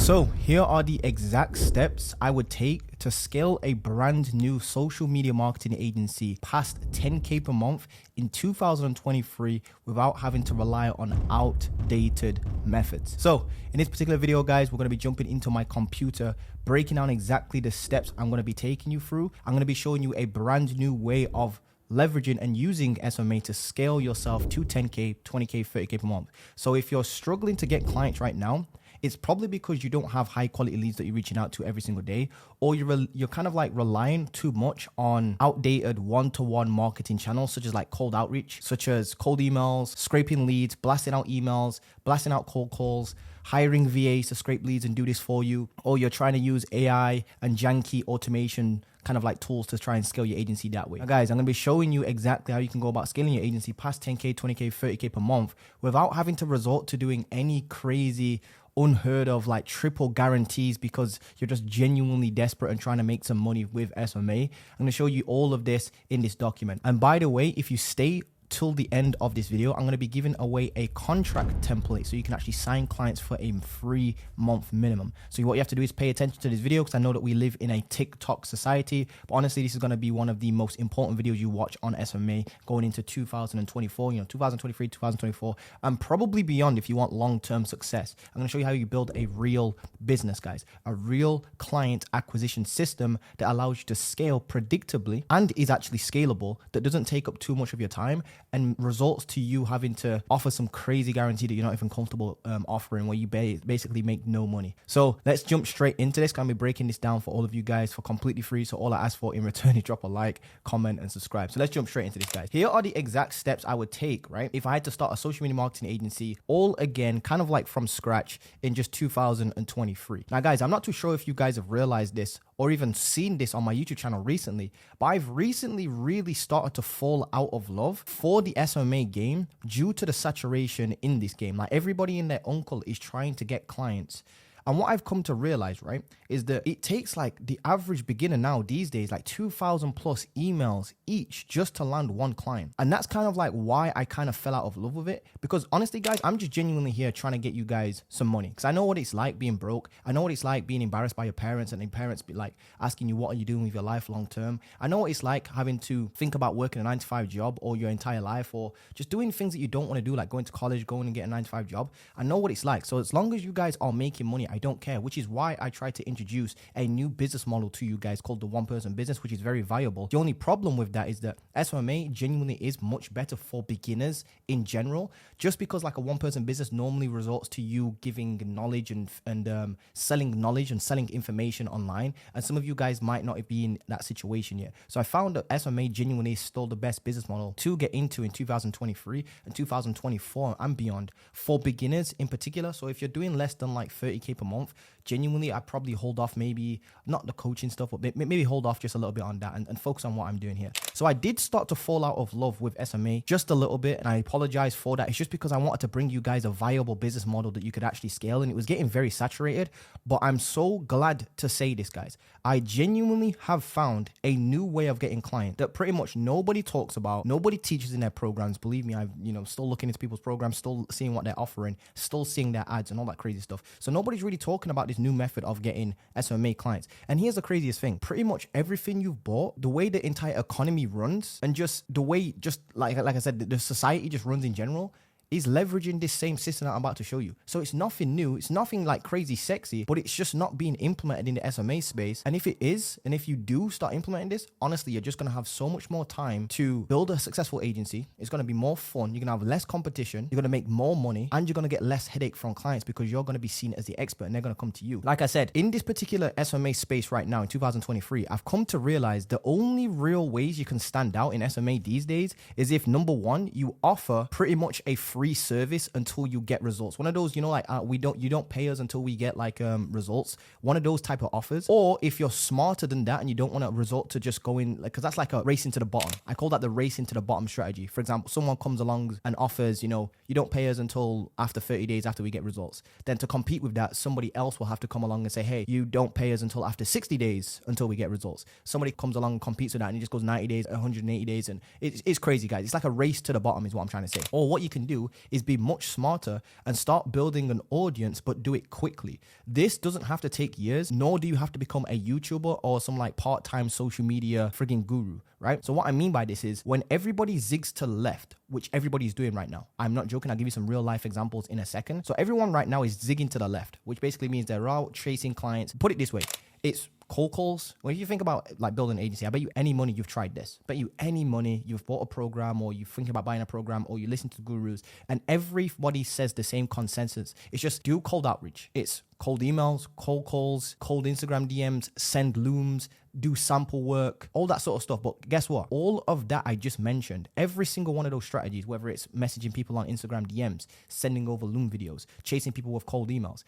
So here are the exact steps I would take to scale a brand new social media marketing agency past 10K per month in 2023 without having to rely on outdated methods. So in this particular video, guys, we're going to be jumping into my computer, breaking down exactly the steps I'm going to be taking you through. I'm going to be showing you a brand new way of leveraging and using SMMA to scale yourself to 10K, 20K, 30K per month. So if you're struggling to get clients right now, it's probably because you don't have high quality leads that you're reaching out to every single day, or you're kind of like relying too much on outdated one-to-one marketing channels, such as like cold outreach, such as cold emails, scraping leads, blasting out emails, blasting out cold calls, hiring VAs to scrape leads and do this for you, or you're trying to use AI and janky automation kind of like tools to try and scale your agency that way. Now guys, I'm going to be showing you exactly how you can go about scaling your agency past 10K, 20K, 30K per month without having to resort to doing any crazy unheard of like triple guarantees because you're just genuinely desperate and trying to make some money with SMMA. I'm going to show you all of this in this document. And by the way, if you stay till the end of this video, I'm going to be giving away a contract template so you can actually sign clients for a 3-month minimum. So what you have to do is pay attention to this video because I know that we live in a TikTok society, but honestly, this is going to be one of the most important videos you watch on SMMA going into 2024, 2023, 2024, and probably beyond if you want long-term success. I'm going to show you how you build a real business, guys, a real client acquisition system that allows you to scale predictably and is actually scalable, that doesn't take up too much of your time and results to you having to offer some crazy guarantee that you're not even comfortable offering, where you basically make no money. So let's jump straight into this. I'm going to be breaking this down for all of you guys for completely free. So all I ask for in return is drop a like, comment, and subscribe. So let's jump straight into this, guys. Here are the exact steps I would take, right, if I had to start a social media marketing agency all again, kind of like from scratch in just 2023. Now, guys, I'm not too sure if you guys have realized this or even seen this on my YouTube channel recently, but I've recently really started to fall out of love for the SMMA game due to the saturation in this game. Like everybody and their uncle is trying to get clients. And what I've come to realize, right, is that it takes like the average beginner now these days, like 2,000 plus emails each just to land one client. And that's kind of like why I kind of fell out of love with it. Because honestly, guys, I'm just genuinely here trying to get you guys some money. Because I know what it's like being broke. I know what it's like being embarrassed by your parents and your parents be like asking you, what are you doing with your life long term? I know what it's like having to think about working a 9-to-5 job or your entire life, or just doing things that you don't want to do, like going to college, going and getting a 9-to-5 job. I know what it's like. So as long as you guys are making money, I don't care, which is why I try to introduce a new business model to you guys called the one-person business, which is very viable. The only problem with that is that SMMA genuinely is much better for beginners in general, just because like a one-person business normally resorts to you giving knowledge and selling knowledge and selling information online. And some of you guys might not be in that situation yet. So I found that SMMA genuinely is still the best business model to get into in 2023 and 2024 and beyond for beginners in particular. So if you're doing less than like 30K per month, genuinely, I'd probably hold off, maybe not the coaching stuff, but maybe hold off just a little bit on that and focus on what I'm doing here. So I did start to fall out of love with SMMA just a little bit, and I apologize for that. It's just because I wanted to bring you guys a viable business model that you could actually scale, and it was getting very saturated. But I'm so glad to say this, guys. I genuinely have found a new way of getting clients that pretty much nobody talks about, nobody teaches in their programs. Believe me, I've still looking into people's programs, still seeing what they're offering, still seeing their ads and all that crazy stuff. So nobody's really talking about this new method of getting SMMA clients. And here's the craziest thing. Pretty much everything you've bought, the way the entire economy runs, and just the way, just like I said, the society just runs in general, is leveraging this same system that I'm about to show you. So it's nothing new. It's nothing like crazy sexy, but it's just not being implemented in the SMMA space. And if it is, and if you do start implementing this, honestly, you're just going to have so much more time to build a successful agency. It's going to be more fun. You're going to have less competition. You're going to make more money, and you're going to get less headache from clients because you're going to be seen as the expert and they're going to come to you. Like I said, in this particular SMMA space right now in 2023, I've come to realize the only real ways you can stand out in SMMA these days is if, number one, you offer pretty much a free service until you get results. One of those, you don't pay us until we get like results. One of those type of offers. Or if you're smarter than that and you don't want to resort to just going, like, because that's like a race into the bottom. I call that the race into the bottom strategy. For example, someone comes along and offers, you don't pay us until after 30 days after we get results. Then to compete with that, somebody else will have to come along and say, hey, you don't pay us until after 60 days until we get results. Somebody comes along and competes with that, and it just goes 90 days, 180 days, and it's crazy, guys. It's like a race to the bottom is what I'm trying to say. Or what you can do do is be much smarter and start building an audience, but do it quickly. This doesn't have to take years, nor do you have to become a YouTuber or some like part-time social media frigging guru, right? So what I mean by this is when everybody zigs to the left, which everybody's doing right now. I'm not joking. I'll give you some real life examples in a second. So everyone right now is zigging to the left, which basically means they're out chasing clients. Put it this way. It's cold calls. When you think about like building an agency, I bet you any money you've tried this. I bet you any money you've bought a program or you think about buying a program or you listen to gurus and everybody says the same consensus. It's just do cold outreach. It's cold emails, cold calls, cold Instagram DMs, send looms, do sample work, all that sort of stuff. But guess what? All of that I just mentioned, every single one of those strategies, whether it's messaging people on Instagram DMs, sending over loom videos, chasing people with cold emails,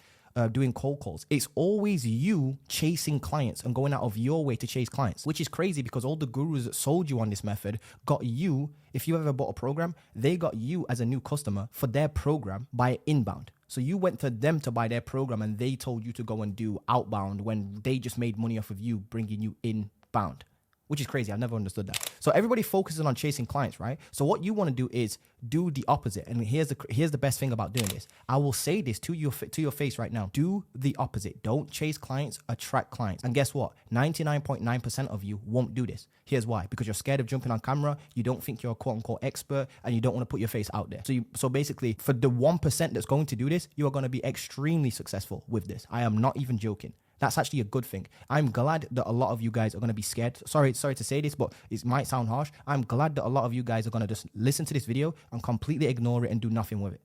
doing cold calls. It's always you chasing clients and going out of your way to chase clients, which is crazy because all the gurus that sold you on this method got you, if you ever bought a program, they got you as a new customer for their program by inbound. So you went to them to buy their program and they told you to go and do outbound when they just made money off of you bringing you inbound, which is crazy. I've never understood that. So everybody focuses on chasing clients, right? So what you want to do is do the opposite. And here's the best thing about doing this. I will say this to your face right now. Do the opposite. Don't chase clients, attract clients. And guess what? 99.9% of you won't do this. Here's why. Because you're scared of jumping on camera. You don't think you're a quote unquote expert and you don't want to put your face out there. So basically for the 1% that's going to do this, you are going to be extremely successful with this. I am not even joking. That's actually a good thing. I'm glad that a lot of you guys are going to be scared. Sorry to say this, but it might sound harsh. I'm glad that a lot of you guys are going to just listen to this video and completely ignore it and do nothing with it.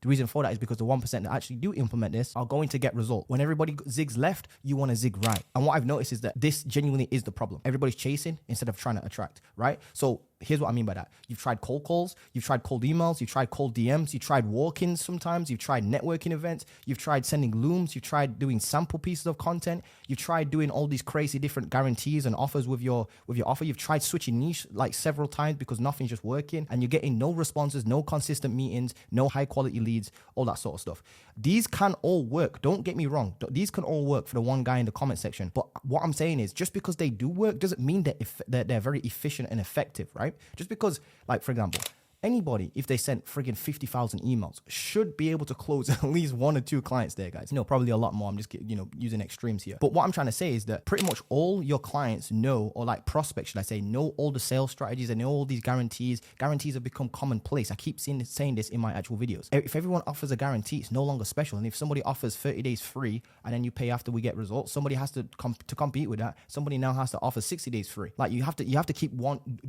The reason for that is because the 1% that actually do implement this are going to get result. When everybody zigs left, you want to zig right. And what I've noticed is that this genuinely is the problem. Everybody's chasing instead of trying to attract, right? So here's what I mean by that. You've tried cold calls, you've tried cold emails, you've tried cold DMs, you tried walk-ins sometimes, you've tried networking events, you've tried sending looms, you've tried doing sample pieces of content, you've tried doing all these crazy different guarantees and offers with your offer. You've tried switching niche like several times because nothing's just working and you're getting no responses, no consistent meetings, no high quality leads, all that sort of stuff. These can all work. Don't get me wrong. These can all work for the one guy in the comment section. But what I'm saying is just because they do work doesn't mean that they're very efficient and effective, right? Just because, like, for example, anybody, if they sent friggin' 50,000 emails, should be able to close at least 1 or 2 clients there, guys. Probably a lot more. I'm just, using extremes here. But what I'm trying to say is that pretty much all your clients know, or like prospects, should I say, know all the sales strategies. They know all these guarantees. Guarantees have become commonplace. I keep saying this in my actual videos. If everyone offers a guarantee, it's no longer special. And if somebody offers 30 days free and then you pay after we get results, somebody has to compete with that. Somebody now has to offer 60 days free. Like you have to keep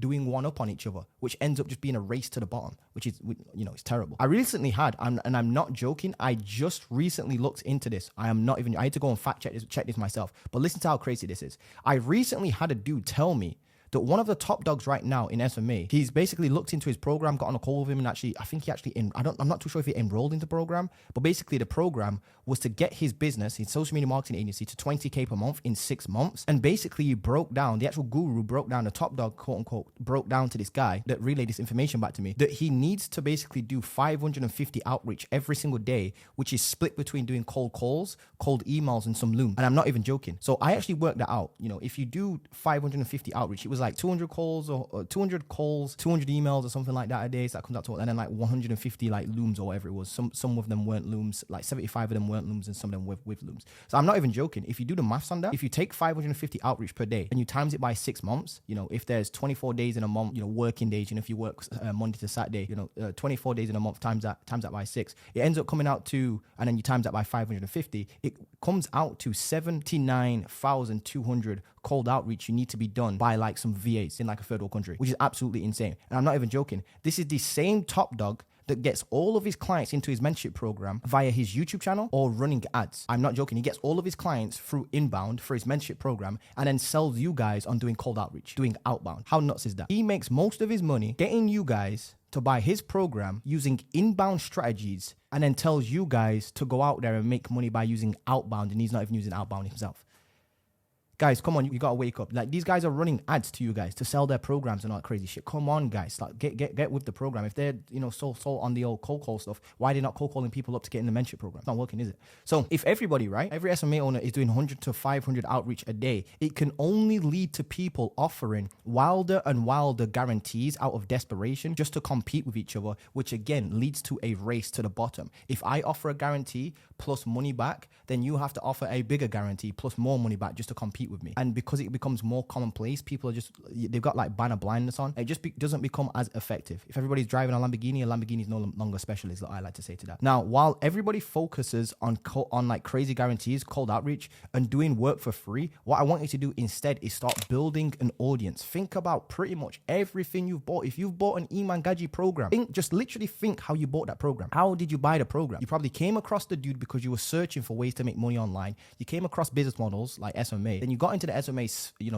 doing one up on each other, which ends up just being a race to the bottom, which is, it's terrible. I recently had, and I'm not joking, I just recently looked into this. I had to go and check this myself. But listen to how crazy this is. I recently had a dude tell me that one of the top dogs right now in SMMA, he's basically looked into his program, got on a call with him, and I'm not too sure if he enrolled into the program, but basically the program was to get his business, his social media marketing agency, to 20K per month in 6 months. And basically he broke down, the actual guru broke down, the top dog, quote unquote, broke down to this guy that relayed this information back to me, that he needs to basically do 550 outreach every single day, which is split between doing cold calls, cold emails, and some loom. And I'm not even joking. So I actually worked that out. If you do 550 outreach, it was like 200 calls or 200 emails or something like that a day. So that comes out to, and then like 150 like looms or whatever it was. Some of them weren't looms, like 75 of them weren't looms and some of them with looms. So I'm not even joking. If you do the maths on that, if you take 550 outreach per day and you times it by 6 months, if there's 24 days in a month, working days, if you work Monday to Saturday, 24 days in a month times that by 6, it ends up coming out to, and then you times that by 550, it comes out to 79,200 cold outreach you need to be done by like some VAs in like a third world country, which is absolutely insane. And I'm not even joking. This is the same top dog that gets all of his clients into his mentorship program via his YouTube channel or running ads. I'm not joking. He gets all of his clients through inbound for his mentorship program and then sells you guys on doing cold outreach, doing outbound. How nuts is that? He makes most of his money getting you guys to buy his program using inbound strategies and then tells you guys to go out there and make money by using outbound, and he's not even using outbound himself. Guys, come on, you gotta wake up. Like, these guys are running ads to you guys to sell their programs and all that crazy shit. Come on, guys, like get with the program. If they're so on the old cold call stuff, why are they not cold calling people up to get in the mentorship program? It's not working, is it? So if everybody, right, every SMA owner is doing 100 to 500 outreach a day, it can only lead to people offering wilder and wilder guarantees out of desperation just to compete with each other, which again leads to a race to the bottom. If I offer a guarantee plus money back, then you have to offer a bigger guarantee plus more money back just to compete with me. And because it becomes more commonplace, people are just, they've got like banner blindness on. It just doesn't become as effective. If everybody's driving a Lamborghini is no longer specialist, that I like to say to that. Now, while everybody focuses on like crazy guarantees, cold outreach, and doing work for free, what I want you to do instead is start building an audience. Think about pretty much everything you've bought. If you've bought an Iman Gaji program, just literally think how you bought that program. How did you buy the program? You probably came across the dude because you were searching for ways to make money online. You came across business models like SMMA. Then you got into the SMA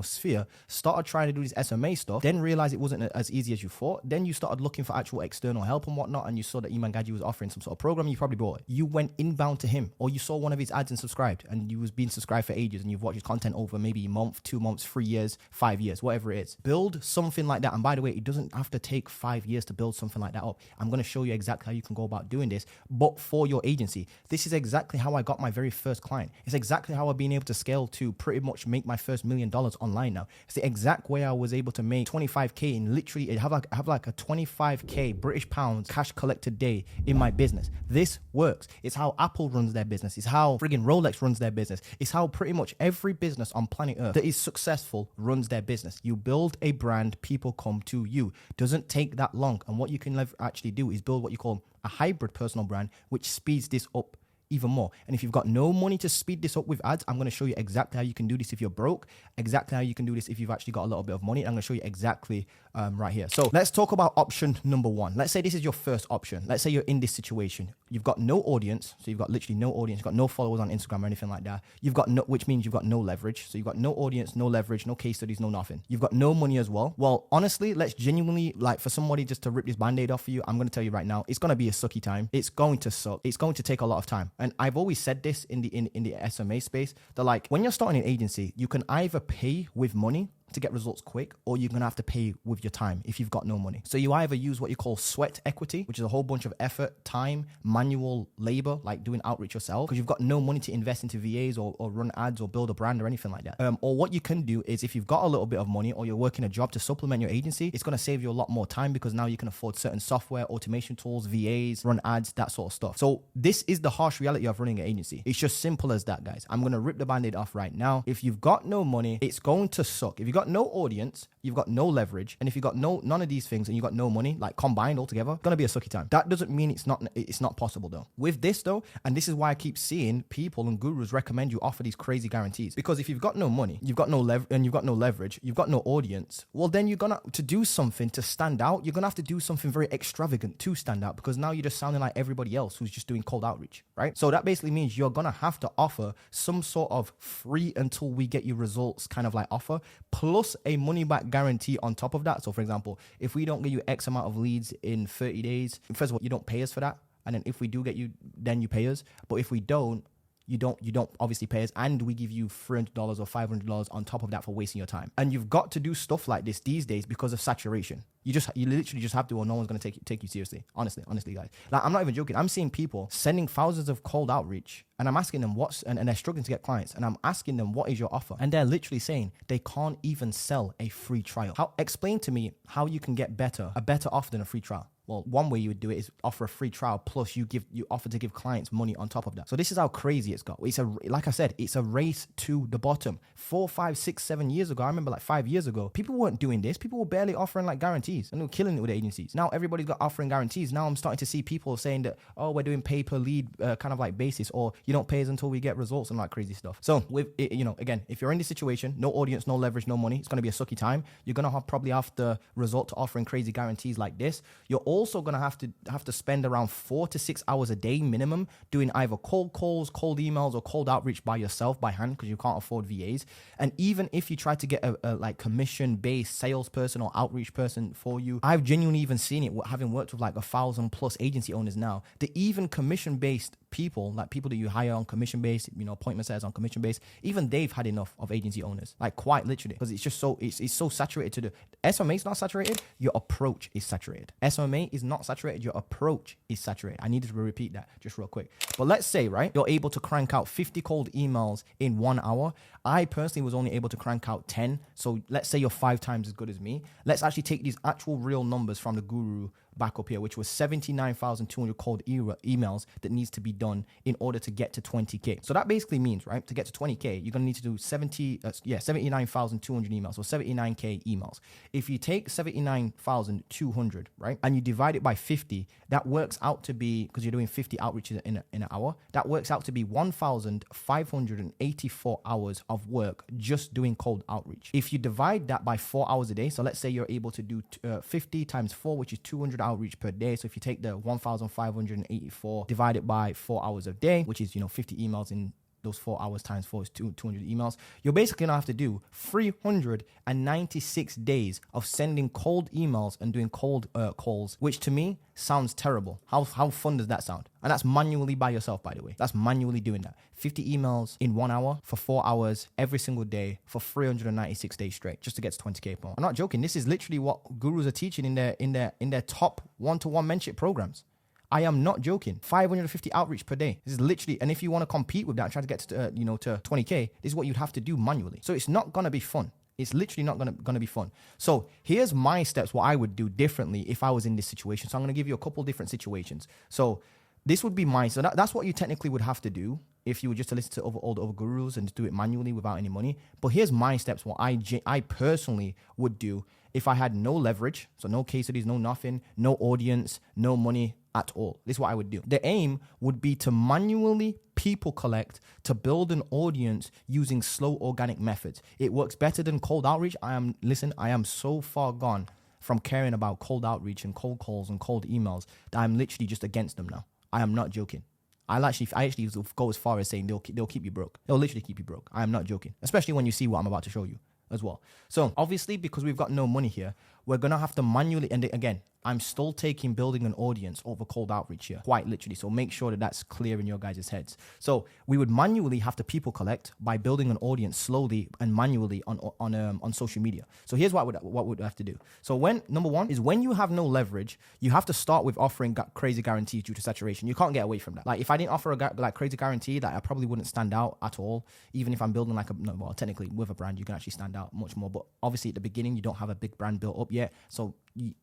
sphere, started trying to do this SMA stuff, then realized it wasn't as easy as you thought. Then you started looking for actual external help and whatnot, and you saw that Iman Gaji was offering some sort of program. You probably bought it. You went inbound to him, or you saw one of his ads and subscribed, and you was being subscribed for ages, and you've watched his content over maybe a month, 2 months, 3 years, 5 years, whatever it is. Build something like that. And by the way, it doesn't have to take 5 years to build something like that up. I'm going to show you exactly how you can go about doing this, but for your agency. This is exactly how I got my very first client. It's exactly how I've been able to scale to pretty much make my first $1 million online now. It's the exact way I was able to make 25K and literally have like a 25K British pounds cash collected day in my business. This works. It's how Apple runs their business. It's how friggin' Rolex runs their business. It's how pretty much every business on planet Earth that is successful runs their business. You build a brand, people come to you. Doesn't take that long. And what you can actually do is build what you call a hybrid personal brand, which speeds this up even more. And if you've got no money to speed this up with ads, I'm going to show you exactly how you can do this if you're broke, exactly how you can do this if you've actually got a little bit of money. And I'm going to show you exactly right here. So let's talk about option number one. Let's say this is your first option. Let's say you're in this situation. You've got no audience. So you've got literally no audience. You've got no followers on Instagram or anything like that. You've got no, which means you've got no leverage. So you've got no audience, no leverage, no case studies, no nothing. You've got no money as well. Well, honestly, let's genuinely, like, for somebody just to rip this band-aid off for you, I'm going to tell you right now, it's going to be a sucky time. It's going to suck. It's going to take a lot of time. And I've always said this in the SMA space, that like when you're starting an agency, you can either pay with money to get results quick, or you're gonna have to pay with your time if you've got no money. So you either use what you call sweat equity, which is a whole bunch of effort, time, manual labor, like doing outreach yourself, because you've got no money to invest into VAs or run ads or build a brand or anything like that. Or what you can do is, if you've got a little bit of money or you're working a job to supplement your agency, it's gonna save you a lot more time, because now you can afford certain software, automation tools, VAs, run ads, that sort of stuff. So this is the harsh reality of running an agency. It's just simple as that, guys. I'm gonna rip the band-aid off right now. If you've got no money, it's going to suck. If you've got no audience, you've got no leverage, and if you've got none of these things and you've got no money, like combined all together, it's gonna be a sucky time. That doesn't mean it's not possible though. With this though, and this is why I keep seeing people and gurus recommend you offer these crazy guarantees, because if you've got no money, you've got no leverage, you've got no audience, well then you're gonna, to do something to stand out, you're gonna have to do something very extravagant to stand out, because now you're just sounding like everybody else who's just doing cold outreach, right? So that basically means you're gonna have to offer some sort of free until we get you results kind of like offer, plus a money back guarantee on top of that. So for example, if we don't get you X amount of leads in 30 days, first of all, you don't pay us for that. And then if we do get you, then you pay us. But if we don't, you don't obviously pay us, and we give you $300 or $500 on top of that for wasting your time. And you've got to do stuff like this these days because of saturation. You literally just have to, or no one's going to take you seriously. Honestly, guys. Like, I'm not even joking. I'm seeing people sending thousands of cold outreach, and I'm asking them and they're struggling to get clients, and I'm asking them, what is your offer? And they're literally saying they can't even sell a free trial. Explain to me how you can get a better offer than a free trial. Well, one way you would do it is offer a free trial, plus you offer to give clients money on top of that. So this is how crazy it's got. Like I said, it's a race to the bottom. 4, 5, 6, 7 years ago, I remember like 5 years ago, people weren't doing this. People were barely offering like guarantees, and they were killing it with agencies. Now everybody's got offering guarantees. Now I'm starting to see people saying that, oh, we're doing pay per lead kind of like basis, or you don't pay us until we get results and like crazy stuff. So with it, again, if you're in this situation, no audience, no leverage, no money, it's going to be a sucky time. You're going to probably have to resort to offering crazy guarantees like this. You're also going to have to spend around 4 to 6 hours a day minimum doing either cold calls, cold emails, or cold outreach by yourself, by hand, because you can't afford VAs. And even if you try to get a like commission-based salesperson or outreach person for you, I've genuinely even seen it, having worked with like 1,000+ agency owners now, that even commission-based people, like people that you hire on commission based, appointment setters on commission based, even they've had enough of agency owners, like quite literally, because it's just so it's so saturated to the SMMA is not saturated, your approach is saturated. SMMA is not saturated, your approach is saturated. I needed to repeat that just real quick. But let's say, right, you're able to crank out 50 cold emails in 1 hour. I personally was only able to crank out 10. So let's say you're 5 times as good as me. Let's actually take these actual real numbers from the guru back up here, which was 79,200 cold emails that needs to be done in order to get to 20K. So that basically means, right, to get to 20K, you're going to need to do 79,200 emails, or 79K emails. If you take 79,200, right, and you divide it by 50, that works out to be, because you're doing 50 outreaches in an hour, that works out to be 1,584 hours of work just doing cold outreach. If you divide that by 4 hours a day, so let's say you're able to do 50 times 4, which is 200 outreach per day. So if you take the 1,584 divided by 4 hours a day, which is 50 emails in those 4 hours times 4 is 200 emails. You're basically gonna have to do 396 days of sending cold emails and doing cold calls, which to me sounds terrible. How fun does that sound? And that's manually by yourself, by the way. That's manually doing that. 50 emails in 1 hour for 4 hours every single day for 396 days straight, just to get to 20K per month. I'm not joking. This is literally what gurus are teaching in their top one-to-one mentorship programs. I am not joking. 550 outreach per day. This is literally, and if you want to compete with that and try to get to 20K, this is what you'd have to do manually. So it's not gonna be fun. It's literally not gonna be fun. So here's my steps, what I would do differently if I was in this situation. So I'm gonna give you a couple different situations. So this would be so that's what you technically would have to do if you were just to listen to all the other gurus and just do it manually without any money. But here's my steps, what I personally would do if I had no leverage, so no case studies, no nothing, no audience, no money at all. This is what I would do. The aim would be to manually people collect to build an audience using slow organic methods. It works better than cold outreach. I am so far gone from caring about cold outreach and cold calls and cold emails that I'm literally just against them now. I am not joking. I actually go as far as saying they'll keep you broke. They'll literally keep you broke. I am not joking, especially when you see what I'm about to show you as well. So obviously, because we've got no money here, we're going to have to manually, and again, I'm still taking building an audience over cold outreach here, quite literally. So make sure that that's clear in your guys' heads. So we would manually have to people collect by building an audience slowly and manually on social media. So here's what would have to do. So number one is when you have no leverage, you have to start with offering crazy guarantees due to saturation. You can't get away from that. Like if I didn't offer a crazy guarantee, that I probably wouldn't stand out at all. Even if I'm building technically with a brand, you can actually stand out much more. But obviously at the beginning, you don't have a big brand built up yet. So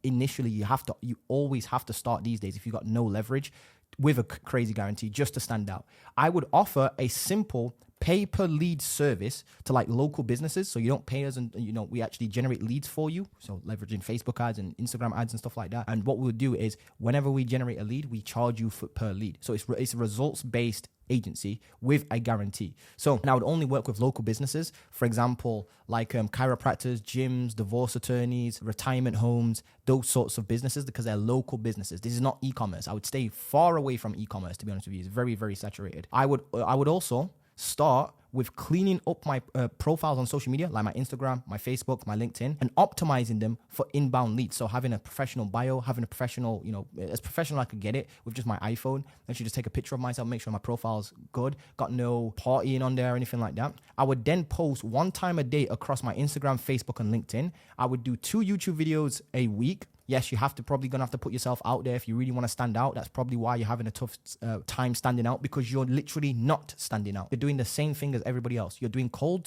initially you always have to start these days, if you got no leverage, with a crazy guarantee just to stand out. I would offer a simple pay-per-lead service to like local businesses. So you don't pay us, and we actually generate leads for you. So leveraging Facebook ads and Instagram ads and stuff like that. And what we'll do is whenever we generate a lead, we charge you per lead. So it's a results-based agency with a guarantee. So, and I would only work with local businesses, for example, like chiropractors, gyms, divorce attorneys, retirement homes, those sorts of businesses, because they're local businesses. This is not e-commerce. I would stay far away from e-commerce, to be honest with you. It's very, very saturated. I would also start with cleaning up my profiles on social media, like my Instagram, my Facebook, my LinkedIn, and optimizing them for inbound leads. So having a professional bio, having a professional, as professional I could get it with just my iPhone. I should just take a picture of myself, make sure my profile's good, got no partying on there or anything like that. I would then post 1 time a day across my Instagram, Facebook, and LinkedIn. I would do 2 YouTube videos a week. Yes, you probably gonna have to put yourself out there if you really want to stand out. That's probably why you're having a tough time standing out, because you're literally not standing out. You're doing the same thing as everybody else. You're doing cold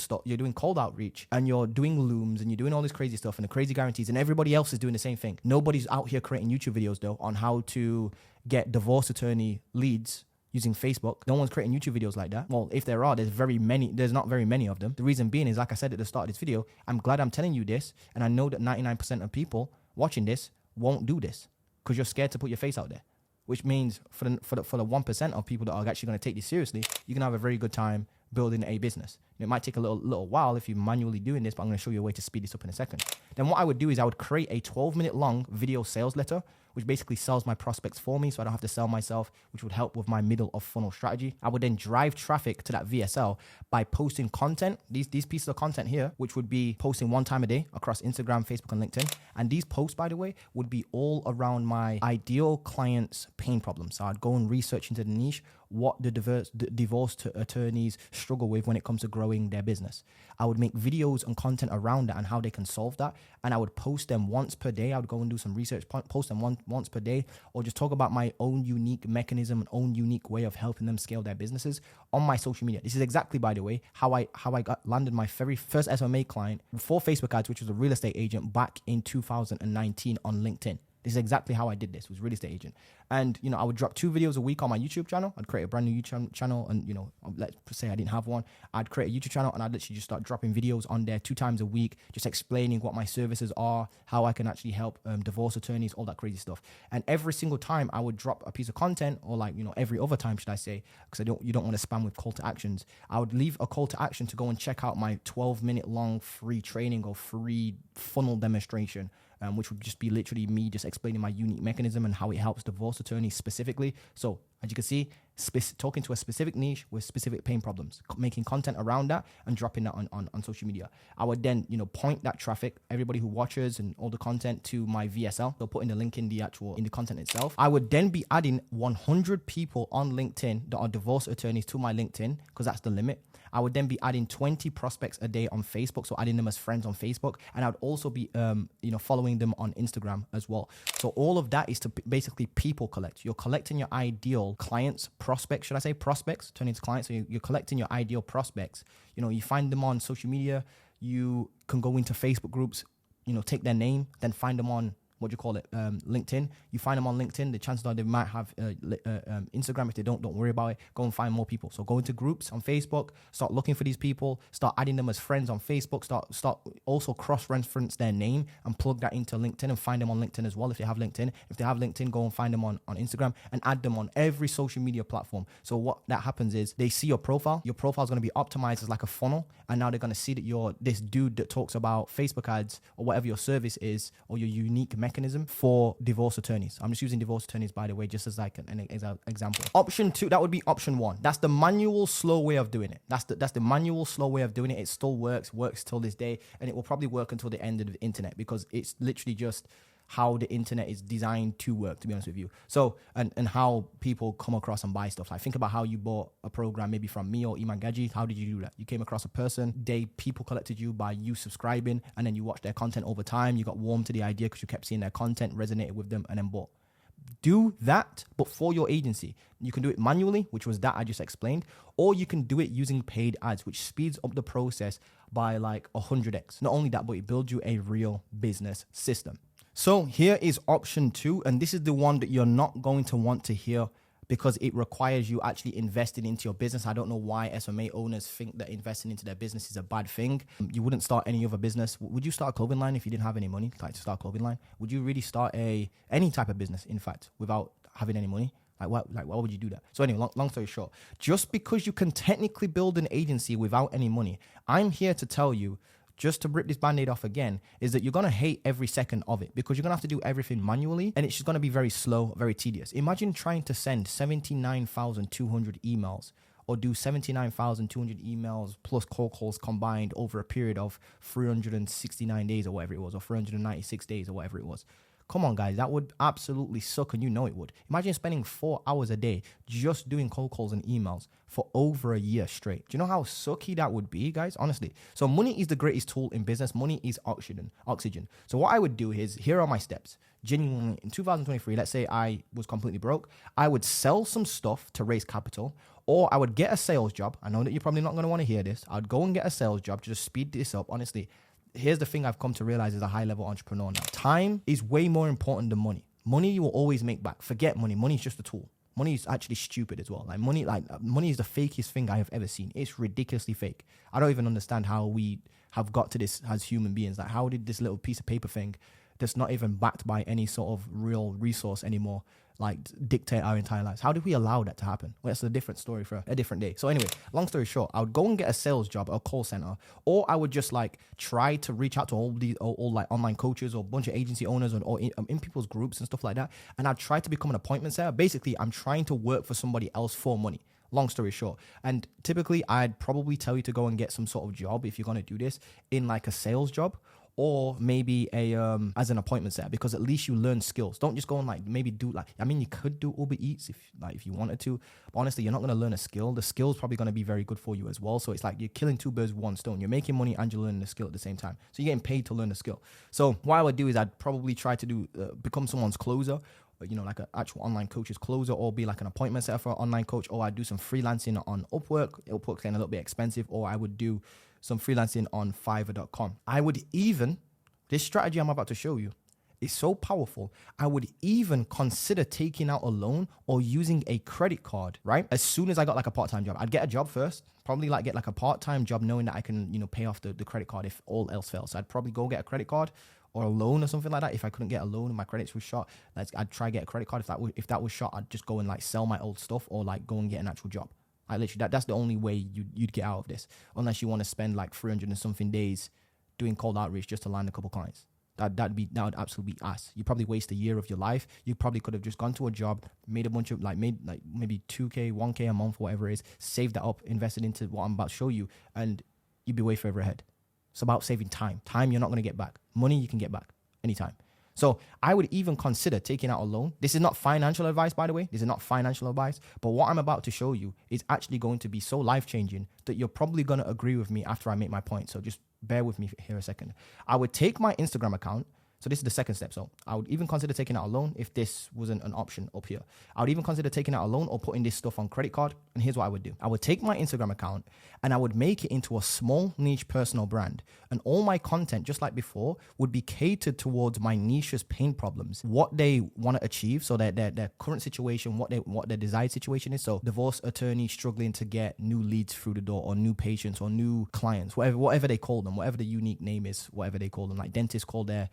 outreach, and you're doing looms, and you're doing all this crazy stuff and the crazy guarantees, and everybody else is doing the same thing. Nobody's out here creating YouTube videos though on how to get divorce attorney leads using Facebook. No one's creating YouTube videos like that. Well, if there are, there's not very many of them. The reason being is, like I said at the start of this video, I'm glad I'm telling you this, and I know that 99% of people watching this won't do this because you're scared to put your face out there, which means for the 1% of people that are actually going to take this seriously, you can have a very good time building a business. It might take a little while if you're manually doing this, but I'm going to show you a way to speed this up in a second. Then what I would do is I would create a 12-minute long video sales letter, which basically sells my prospects for me, so I don't have to sell myself, which would help with my middle of funnel strategy. I would then drive traffic to that VSL by posting content, these pieces of content here, which would be posting 1 time a day across Instagram, Facebook, and LinkedIn. And these posts, by the way, would be all around my ideal client's pain problems. So I'd go and research into the niche. what the divorced attorneys struggle with when it comes to growing their business. I would make videos and content around that and how they can solve that. And I would post them once per day. I would go and do some research, post them once per day, or just talk about my own unique mechanism and own unique way of helping them scale their businesses on my social media. This is exactly, by the way, how I landed my very first SMMA client for Facebook ads, which was a real estate agent back in 2019 on LinkedIn. This is exactly how I did this, was real estate agent. And, you know, I would drop 2 videos a week on my YouTube channel. I'd create a brand new YouTube channel. And, you know, let's say I didn't have one. I'd create a YouTube channel and I'd literally just start dropping videos on there 2 times a week, just explaining what my services are, how I can actually help divorce attorneys, all that crazy stuff. And every single time I would drop a piece of content, or like, you know, every other time, should I say, because you don't want to spam with call to actions. I would leave a call to action to go and check out my 12-minute long free training or free funnel demonstration, which would just be literally me just explaining my unique mechanism and how it helps divorce attorneys specifically. So as you can see, talking to a specific niche with specific pain problems, making content around that and dropping that on social media. I would then, you know, point that traffic, everybody who watches and all the content, to my VSL. So putting the link in the content itself. I would then be adding 100 people on LinkedIn that are divorce attorneys to my LinkedIn, because that's the limit. I would then be adding 20 prospects a day on Facebook, so adding them as friends on Facebook, and I would also be, following them on Instagram as well. So all of that is to basically people collect. You're collecting your ideal clients, prospects, should I say prospects, turn into clients. So you're collecting your ideal prospects. You know, you find them on social media. You can go into Facebook groups, you know, take their name, then find them on LinkedIn. You find them on LinkedIn. The chances are they might have Instagram. If they don't worry about it. Go and find more people. So go into groups on Facebook, start looking for these people, start adding them as friends on Facebook, start also cross-reference their name and plug that into LinkedIn and find them on LinkedIn as well if they have LinkedIn. If they have LinkedIn, go and find them on Instagram and add them on every social media platform. So what that happens is they see your profile. Your profile is going to be optimized as like a funnel, and now they're going to see that you're this dude that talks about Facebook ads or whatever your service is, or your unique mechanism for divorce attorneys. I'm just using divorce attorneys, by the way, just as like an example. Option 2, that would be option 1. That's the manual, slow way of doing it. That's the manual, slow way of doing it. It still works till this day, and it will probably work until the end of the internet, because it's literally just how the internet is designed to work, to be honest with you. So, and how people come across and buy stuff. Like, think about how you bought a program maybe from me or Iman Gaji. How did you do that? You came across a person, people collected you by you subscribing, and then you watched their content over time. You got warm to the idea because you kept seeing their content, resonated with them, and then bought. Do that, but for your agency. You can do it manually, which was that I just explained, or you can do it using paid ads, which speeds up the process by like 100x. Not only that, but it builds you a real business system. So here is option 2, and this is the one that you're not going to want to hear, because it requires you actually investing into your business. I don't know why SMMA owners think that investing into their business is a bad thing. You wouldn't start any other business. Would you start a clothing line if you didn't have any money? Like, to start a clothing line? Would you really start any type of business, in fact, without having any money? Why would you do that? So anyway, long story short, just because you can technically build an agency without any money, I'm here to tell you, just to rip this band-aid off again, is that you're going to hate every second of it, because you're going to have to do everything manually, and it's just going to be very slow, very tedious. Imagine trying to send 79,200 emails, or do 79,200 emails plus cold calls combined over a period of 369 days or whatever it was, or 396 days or whatever it was. Come on, guys, that would absolutely suck, and you know it would. Imagine spending 4 hours a day just doing cold calls and emails for over a year straight. Do you know how sucky that would be, guys? Honestly. So money is the greatest tool in business. Money is oxygen. So what I would do is, here are my steps. Genuinely, in 2023, let's say I was completely broke, I would sell some stuff to raise capital, or I would get a sales job. I know that you're probably not going to want to hear this. I'd go and get a sales job to just speed this up. Honestly, here's the thing I've come to realize as a high-level entrepreneur now. Time is way more important than money. Money you will always make back. Forget money. Money is just a tool. Money is actually stupid as well. Money is the fakest thing I have ever seen. It's ridiculously fake. I don't even understand how we have got to this as human beings. Like, how did this little piece of paper thing that's not even backed by any sort of real resource anymore, like, dictate our entire lives? How did we allow that to happen? Well, that's a different story for a different day. So anyway, long story short, I would go and get a sales job at a call center, or I would just like try to reach out to all like online coaches or a bunch of agency owners or in people's groups and stuff like that. And I'd try to become an appointment setter. Basically, I'm trying to work for somebody else for money. Long story short. And typically I'd probably tell you to go and get some sort of job, if you're going to do this, in like a sales job, or maybe a as an appointment setter, because at least you learn skills. Don't just go and like maybe do like, I mean, you could do Uber Eats if you wanted to, but honestly, you're not going to learn a skill. The skill's probably going to be very good for you as well. So it's like you're killing two birds with one stone. You're making money and you're learning the skill at the same time. So you're getting paid to learn the skill. So what I would do is I'd probably try to do become someone's closer, like an actual online coach's closer, or be like an appointment setter for an online coach, or I'd do some freelancing on Upwork. Upwork's getting a little bit expensive, or I would do some freelancing on Fiverr.com. I would even, this strategy I'm about to show you is so powerful, I would even consider taking out a loan or using a credit card, right? As soon as I got like a part-time job, I'd get a job first, probably like get like a part-time job knowing that I can, pay off the credit card if all else fails. So I'd probably go get a credit card or a loan or something like that. If I couldn't get a loan and my credits was shot, I'd try get a credit card. If that was shot, I'd just go and like sell my old stuff or like go and get an actual job. I literally, that's the only way you'd get out of this, unless you want to spend like 300 and something days doing cold outreach just to land a couple clients. That would absolutely be ass. You probably waste a year of your life. You probably could have just gone to a job, made a bunch of maybe 2K, 1K a month, whatever it is, saved that up, invested into what I'm about to show you, and you'd be way further ahead. It's about saving time. Time you're not going to get back. Money you can get back anytime. So I would even consider taking out a loan. This is not financial advice, by the way. This is not financial advice. But what I'm about to show you is actually going to be so life-changing that you're probably going to agree with me after I make my point. So just bear with me here a second. I would take my Instagram account. So this is the second step. So I would even consider taking out a loan if this wasn't an option up here. I would even consider taking out a loan or putting this stuff on credit card. And here's what I would do. I would take my Instagram account and I would make it into a small niche personal brand. And all my content, just like before, would be catered towards my niche's pain problems, what they want to achieve. So their current situation, what their desired situation is. So divorce attorney struggling to get new leads through the door, or new patients, or new clients, whatever they call them, whatever the unique name is, whatever they call them. Like dentists call their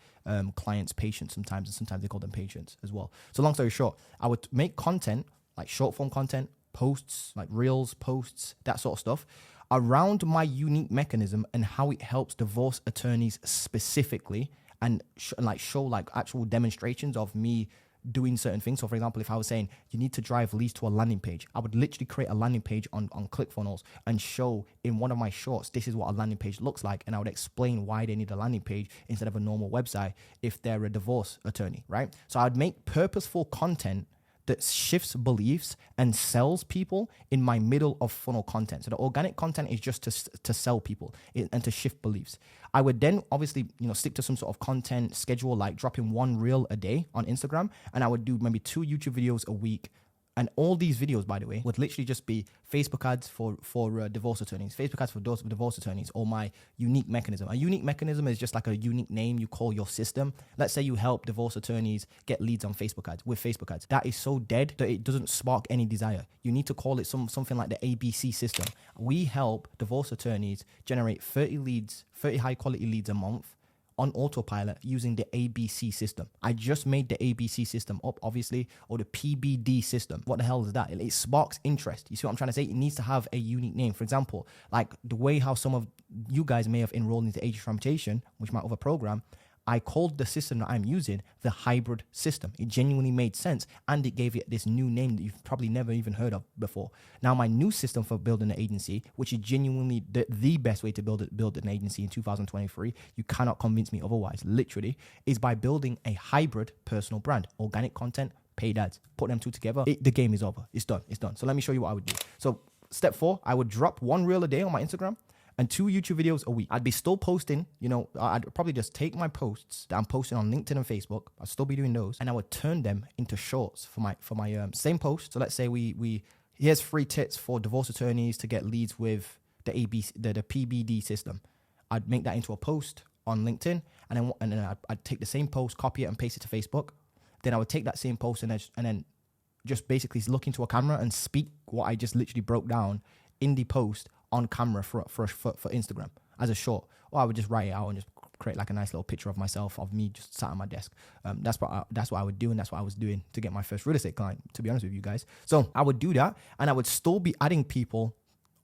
clients patients sometimes, and sometimes they call them patients as well. So long story short, I would make content, like short form content, posts, like reels, posts, that sort of stuff, around my unique mechanism and how it helps divorce attorneys specifically, and show like actual demonstrations of me doing certain things. So for example, if I was saying you need to drive leads to a landing page, I would literally create a landing page on ClickFunnels and show in one of my shorts, this is what a landing page looks like. And I would explain why they need a landing page instead of a normal website if they're a divorce attorney, right? So I'd make purposeful content that shifts beliefs and sells people in my middle of funnel content. So the organic content is just to sell people and to shift beliefs. I would then obviously, stick to some sort of content schedule, like dropping one reel a day on Instagram. And I would do maybe 2 YouTube videos a week. And all these videos, by the way, would literally just be Facebook ads for divorce attorneys, Facebook ads for divorce attorneys, or my unique mechanism. A unique mechanism is just like a unique name you call your system. Let's say you help divorce attorneys get leads on Facebook ads, with Facebook ads. That is so dead that it doesn't spark any desire. You need to call it something like the ABC system. We help divorce attorneys generate 30 high quality leads a month on autopilot using the ABC system. I just made the ABC system up, obviously, or the PBD system. What the hell is that? It sparks interest. You see what I'm trying to say? It needs to have a unique name. For example, like the way how some of you guys may have enrolled into Age Transmutation, which my other program, I called the system that I'm using the hybrid system. It genuinely made sense, and it gave it this new name that you've probably never even heard of before. Now, my new system for building an agency, which is genuinely the best way to build an agency in 2023, you cannot convince me otherwise, literally, is by building a hybrid personal brand. Organic content, paid ads. Put them two together, the game is over. It's done. So let me show you what I would do. So step 4, I would drop 1 reel a day on my Instagram and 2 YouTube videos a week. I'd be still posting, I'd probably just take my posts that I'm posting on LinkedIn and Facebook. I'd still be doing those, and I would turn them into shorts for my same post. So let's say here's 3 tips for divorce attorneys to get leads with the PBD system. I'd make that into a post on LinkedIn, and then I'd take the same post, copy it, and paste it to Facebook. Then I would take that same post and then just basically look into a camera and speak what I just literally broke down in the post on camera for Instagram as a short. Or I would just write it out and just create like a nice little picture of myself, of me just sat at my desk. That's what I would do, and that's what I was doing to get my first real estate client, to be honest with you guys. So I would do that, and I would still be adding people,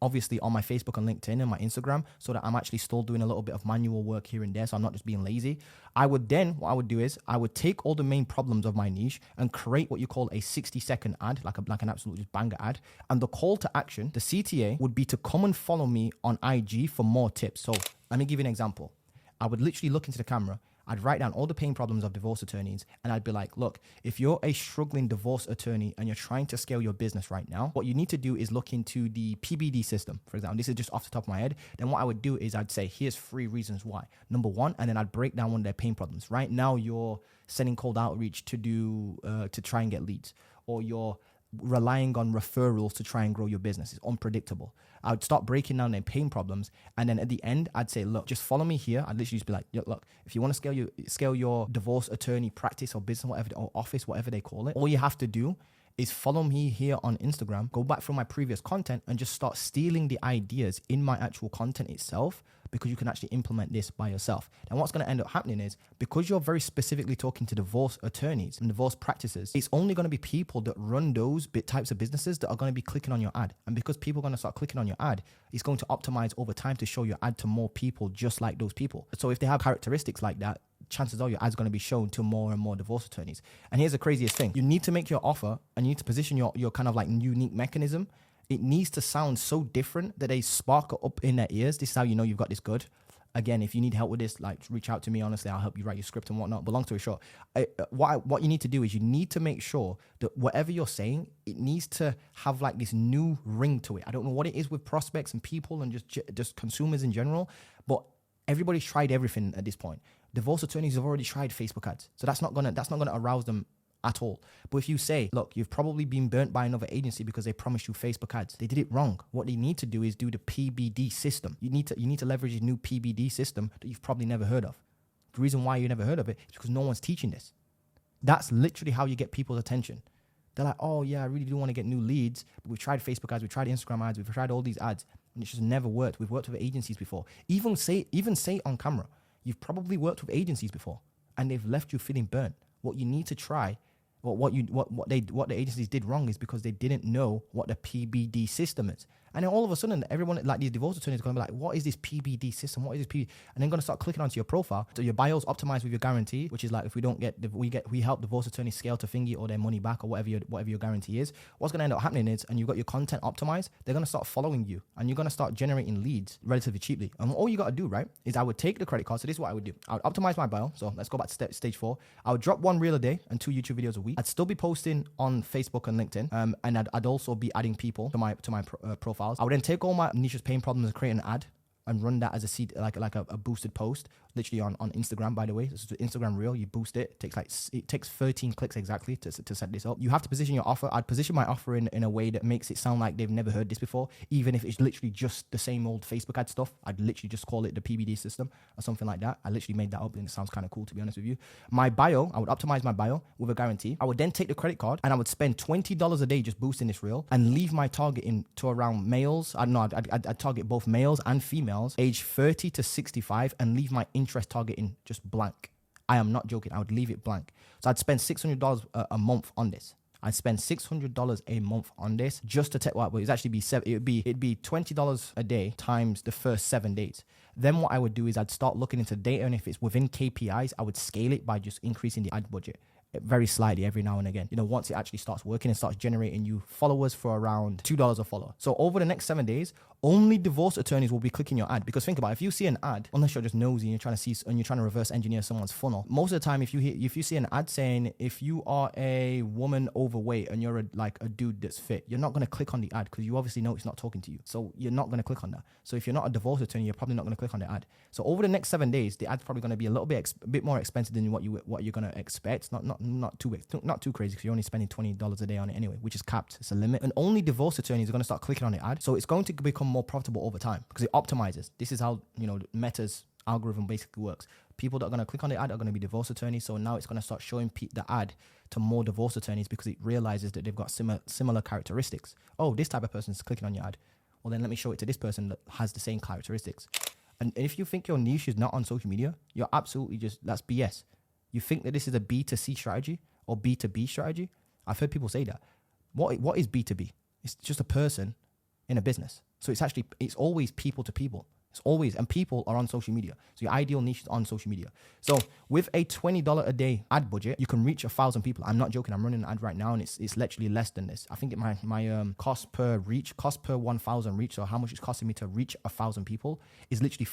obviously, on my Facebook and LinkedIn and my Instagram, so that I'm actually still doing a little bit of manual work here and there, so I'm not just being lazy. What I would do is I would take all the main problems of my niche and create what you call a 60-second ad, like an absolute just banger ad. And the call to action, the CTA, would be to come and follow me on IG for more tips. So let me give you an example. I would literally look into the camera. I'd write down all the pain problems of divorce attorneys, and I'd be like, look, if you're a struggling divorce attorney and you're trying to scale your business right now, what you need to do is look into the PBD system, for example. This is just off the top of my head. Then what I would do is I'd say, here's 3 reasons why. Number 1, and then I'd break down one of their pain problems. Right now, you're sending cold outreach to try and get leads, or you're relying on referrals to try and grow your business. It's unpredictable. I would start breaking down their pain problems, and then at the end, I'd say, look, just follow me here. I'd literally just be like, look, if you want to scale your divorce attorney practice or business, whatever, or office, whatever they call it, all you have to do is follow me here on Instagram, go back through my previous content, and just start stealing the ideas in my actual content itself, because you can actually implement this by yourself. And what's going to end up happening is, because you're very specifically talking to divorce attorneys and divorce practices, it's only going to be people that run those types of businesses that are going to be clicking on your ad. And because people are going to start clicking on your ad, it's going to optimize over time to show your ad to more people just like those people. So if they have characteristics like that, chances are your ad's going to be shown to more and more divorce attorneys. And here's the craziest thing. You need to make your offer, and you need to position your kind of like unique mechanism. It needs to sound so different that they sparkle up in their ears. This is how you know you've got this good. Again, if you need help with this, like, reach out to me. Honestly, I'll help you write your script and whatnot. But long story short, what you need to do is you need to make sure that whatever you're saying, it needs to have like this new ring to it. I don't know what it is with prospects and people and just consumers in general, but everybody's tried everything at this point. Divorce attorneys have already tried Facebook ads, so that's not gonna arouse them at all. But if you say, look, you've probably been burnt by another agency because they promised you Facebook ads, they did it wrong. What they need to do is do the PBD system. You need to leverage a new PBD system that you've probably never heard of. The reason why you never heard of it is because no one's teaching this. That's literally how you get people's attention. They're like, oh yeah, I really do want to get new leads, but we've tried Facebook ads, we've tried Instagram ads, we've tried all these ads, and it's just never worked. We've worked with agencies before. Even say on camera, you've probably worked with agencies before, and they've left you feeling burnt. What you need to try, what the agencies did wrong is because they didn't know what the PBD system is. And then all of a sudden, everyone, like these divorce attorneys, are going to be like, what is this PBD system? What is this PBD? And then going to start clicking onto your profile. So your bio's optimized with your guarantee, which is like, if we don't get, we help divorce attorneys scale to thingy or their money back or whatever your guarantee is. What's going to end up happening is, and you've got your content optimized, they're going to start following you, and you're going to start generating leads relatively cheaply. And all you got to do, right, is I would take the credit card. So this is what I would do. I would optimize my bio. So let's go back to stage 4. I would drop 1 reel a day and 2 YouTube videos a week. I'd still be posting on Facebook and LinkedIn, and I'd also be adding people to my profiles. I would then take all my niche's pain problems and create an ad and run that as a seed, like a boosted post, literally on Instagram, by the way. This is the Instagram reel. You boost it. It takes 13 clicks exactly to set this up. You have to position your offer. I'd position my offer in a way that makes it sound like they've never heard this before, even if it's literally just the same old Facebook ad stuff. I'd literally just call it the PBD system or something like that. I literally made that up, and it sounds kind of cool, to be honest with you. My bio, I would optimize my bio with a guarantee. I would then take the credit card and I would spend $20 a day just boosting this reel and leave my targeting to around males. I'd target both males and females, age 30 to 65, and leave my interest targeting just blank. I am not joking. I would leave it blank. So I'd spend $600 a month on this. I'd spend $600 a month on this just to take what would actually be it'd be $20 a day times the first 7 days. Then what I would do is I'd start looking into data, and if it's within KPIs, I would scale it by just increasing the ad budget very slightly every now and again. Once it actually starts working and starts generating you followers for around $2 a follower. So over the next 7 days, only divorce attorneys will be clicking your ad. Because think about it, if you see an ad, unless you're just nosy and you're trying to reverse engineer someone's funnel, most of the time if you see an ad saying, if you are a woman overweight and you're a dude that's fit, you're not going to click on the ad because you obviously know it's not talking to you. So you're not going to click on that. So if you're not a divorce attorney, you're probably not going to click on the ad. So over the next 7 days, the ad's probably going to be a little bit more expensive than what you're going to expect. Not too crazy, because you're only spending $20 a day on it anyway, which is capped. It's a limit. And only divorce attorneys are going to start clicking on the ad. So it's going to become more profitable over time because it optimizes. This is how, Meta's algorithm basically works. People that are going to click on the ad are going to be divorce attorneys. So now it's going to start showing the ad to more divorce attorneys because it realizes that they've got similar characteristics. Oh, this type of person is clicking on your ad. Well, then let me show it to this person that has the same characteristics. And if you think your niche is not on social media, you're absolutely that's BS. You think that this is a B2C strategy or B2B strategy? I've heard people say that. What is B2B? It's just a person in a business. So it's always people to people. It's always, and people are on social media. So your ideal niche is on social media. So with a $20 a day ad budget, you can reach 1,000 people. I'm not joking. I'm running an ad right now, and it's literally less than this. I think my cost per 1,000 reach, so how much it's costing me to reach 1,000 people is literally